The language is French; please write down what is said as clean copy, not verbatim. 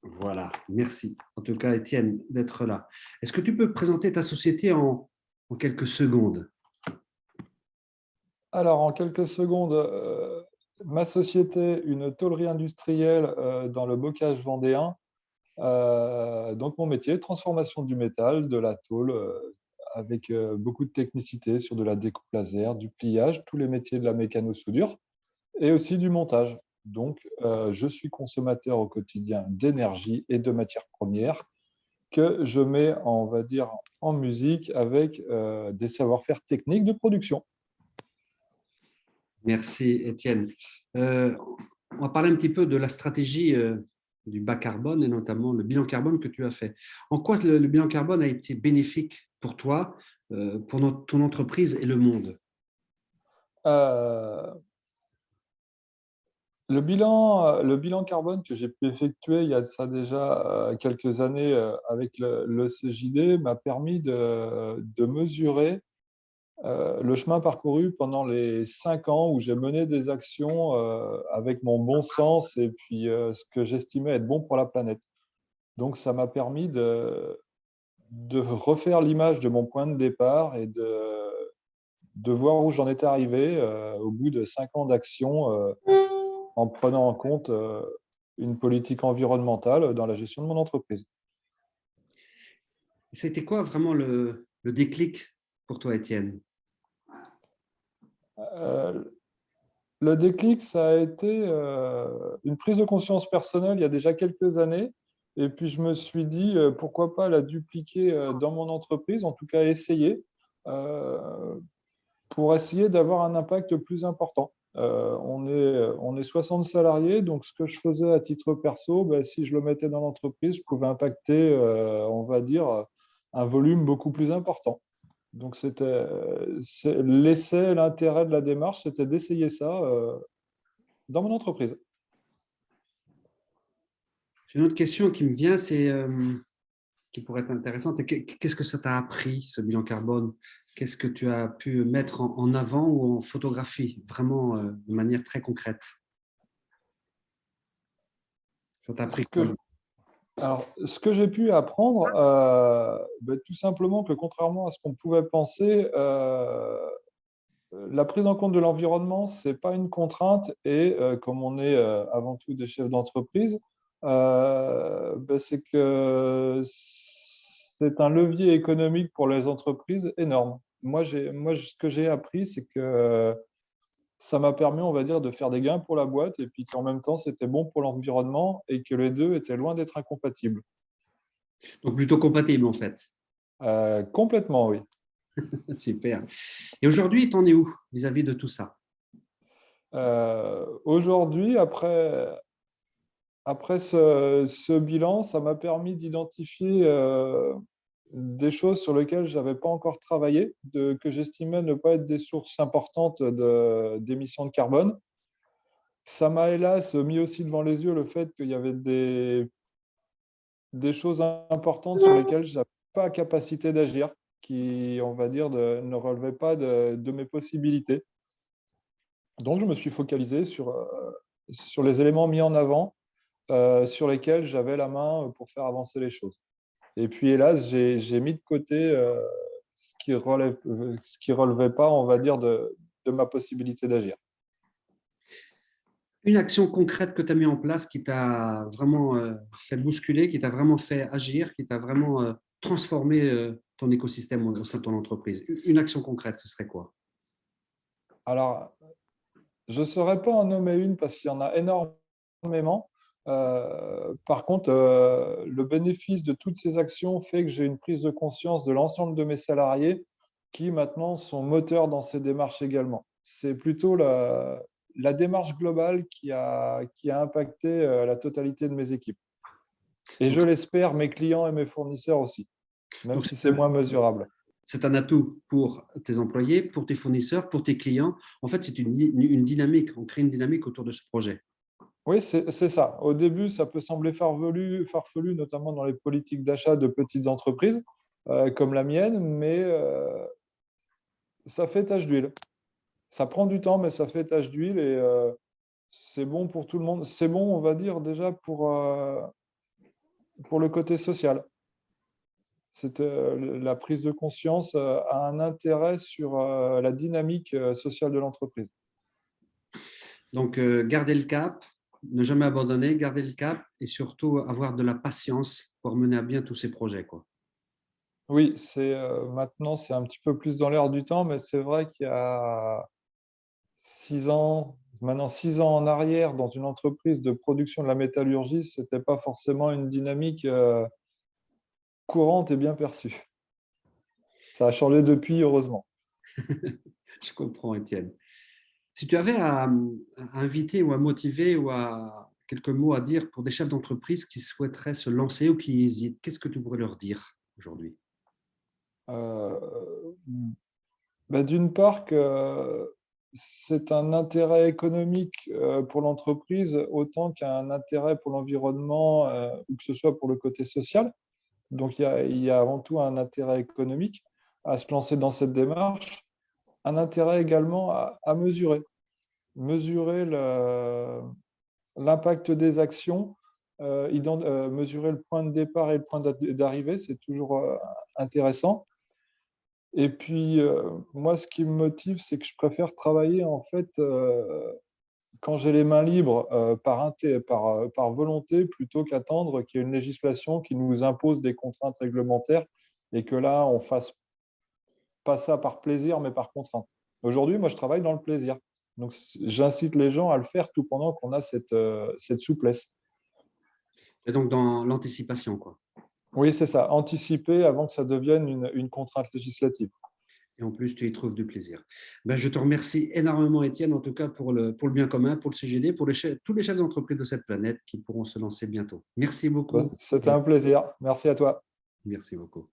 Voilà, merci. En tout cas, Étienne, d'être là. Est-ce que tu peux présenter ta société en quelques secondes? Alors, en quelques secondes, ma société, une tôlerie industrielle dans le bocage vendéen. Donc, mon métier, transformation du métal, de la tôle, avec beaucoup de technicité sur de la découpe laser, du pliage, tous les métiers de la mécano-soudure et aussi du montage. Donc, je suis consommateur au quotidien d'énergie et de matières premières que je mets, on va dire, en musique avec des savoir-faire techniques de production. Merci, Étienne. On va parler un petit peu de la stratégie du bas carbone et notamment le bilan carbone que tu as fait. En quoi le bilan carbone a été bénéfique pour toi, pour ton entreprise et le monde? Euh, le bilan carbone que j'ai pu effectuer il y a de ça déjà quelques années avec le CJD m'a permis de mesurer le chemin parcouru pendant les 5 ans où j'ai mené des actions avec mon bon sens et puis ce que j'estimais être bon pour la planète. Donc, ça m'a permis de refaire l'image de mon point de départ et de voir où j'en étais arrivé au bout de 5 ans d'action en prenant en compte une politique environnementale dans la gestion de mon entreprise. C'était quoi vraiment le déclic pour toi, Étienne? Euh, le déclic, ça a été une prise de conscience personnelle il y a déjà quelques années. Et puis, je me suis dit, pourquoi pas la dupliquer dans mon entreprise, en tout cas essayer, euh, pour essayer d'avoir un impact plus important. On est 60 salariés, donc ce que je faisais à titre perso, ben, si je le mettais dans l'entreprise, je pouvais impacter, on va dire, un volume beaucoup plus important. Donc, l'essai, l'intérêt de la démarche, c'était d'essayer ça dans mon entreprise. J'ai une autre question qui me vient, qui pourrait être intéressante. Qu'est-ce que ça t'a appris, ce bilan carbone? Qu'est-ce que tu as pu mettre en avant ou en photographie, vraiment de manière très concrète? Ça t'a appris Ce que quoi? je- Alors, ce que j'ai pu apprendre, ben, tout simplement que contrairement à ce qu'on pouvait penser, la prise en compte de l'environnement, ce n'est pas une contrainte et comme on est avant tout des chefs d'entreprise, ben, c'est que c'est un levier économique pour les entreprises énorme. Ce que j'ai appris, c'est que ça m'a permis, on va dire, de faire des gains pour la boîte et puis qu'en même temps, c'était bon pour l'environnement et que les deux étaient loin d'être incompatibles. Donc plutôt compatible en fait. Complètement, oui. Super. Et aujourd'hui, t'en es où vis-à-vis de tout ça? Aujourd'hui, après ce bilan, ça m'a permis d'identifier des choses sur lesquelles je n'avais pas encore travaillé, que j'estimais ne pas être des sources importantes d'émissions de carbone. Ça m'a hélas mis aussi devant les yeux le fait qu'il y avait des choses importantes sur lesquelles je n'avais pas la capacité d'agir, qui, on va dire, ne relevaient pas de mes possibilités. Donc, je me suis focalisé sur les éléments mis en avant, sur lesquels j'avais la main pour faire avancer les choses. Et puis, hélas, j'ai mis de côté ce qui relevait pas, on va dire, de ma possibilité d'agir. Une action concrète que tu as mis en place qui t'a vraiment fait bousculer, qui t'a vraiment fait agir, qui t'a vraiment transformé ton écosystème au sein de ton entreprise. Une action concrète, ce serait quoi? Alors, je ne saurais pas en nommer une parce qu'il y en a énormément. Par contre, le bénéfice de toutes ces actions fait que j'ai une prise de conscience de l'ensemble de mes salariés qui maintenant sont moteurs dans ces démarches également. C'est plutôt la démarche globale qui a impacté la totalité de mes équipes. Et Donc, je l'espère, mes clients et mes fournisseurs aussi, même donc si c'est moins mesurable. c'est un atout pour tes employés, pour tes fournisseurs, pour tes clients. En fait, c'est une dynamique. On crée une dynamique autour de ce projet. Oui, c'est ça. Au début, ça peut sembler farfelu, notamment dans les politiques d'achat de petites entreprises comme la mienne, mais ça fait tache d'huile. Ça prend du temps, mais ça fait tache d'huile et c'est bon pour tout le monde. C'est bon, on va dire, déjà pour le côté social. La prise de conscience a un intérêt sur la dynamique sociale de l'entreprise. Donc, garder le cap, ne jamais abandonner, garder le cap et surtout avoir de la patience pour mener à bien tous ces projets, quoi. Oui, maintenant, c'est un petit peu plus dans l'air du temps, mais c'est vrai qu'il y a 6 ans, maintenant 6 ans en arrière, dans une entreprise de production de la métallurgie, ce n'était pas forcément une dynamique courante et bien perçue. Ça a changé depuis, heureusement. Je comprends, Étienne. Si tu avais à inviter ou à motiver ou à quelques mots à dire pour des chefs d'entreprise qui souhaiteraient se lancer ou qui hésitent, qu'est-ce que tu pourrais leur dire aujourd'hui? Euh, D'une part, que c'est un intérêt économique pour l'entreprise autant qu'un intérêt pour l'environnement ou que ce soit pour le côté social. Donc, il y a avant tout un intérêt économique à se lancer dans cette démarche, un intérêt également à mesurer l'impact des actions, mesurer le point de départ et le point d'arrivée, c'est toujours intéressant. Et puis, moi, ce qui me motive, c'est que je préfère travailler, en fait, quand j'ai les mains libres, par volonté, plutôt qu'attendre qu'il y ait une législation qui nous impose des contraintes réglementaires et que là, on fasse pas ça par plaisir, mais par contrainte. Aujourd'hui, moi, je travaille dans le plaisir. Donc, j'incite les gens à le faire tout pendant qu'on a cette souplesse. Et donc, dans l'anticipation, quoi. Oui, c'est ça. Anticiper avant que ça devienne une contrainte législative. Et en plus, tu y trouves du plaisir. Ben, je te remercie énormément, Étienne, en tout cas pour le bien commun, pour le CGD, pour tous les chefs d'entreprise de cette planète qui pourront se lancer bientôt. Merci beaucoup. C'était un plaisir. Merci à toi. Merci beaucoup.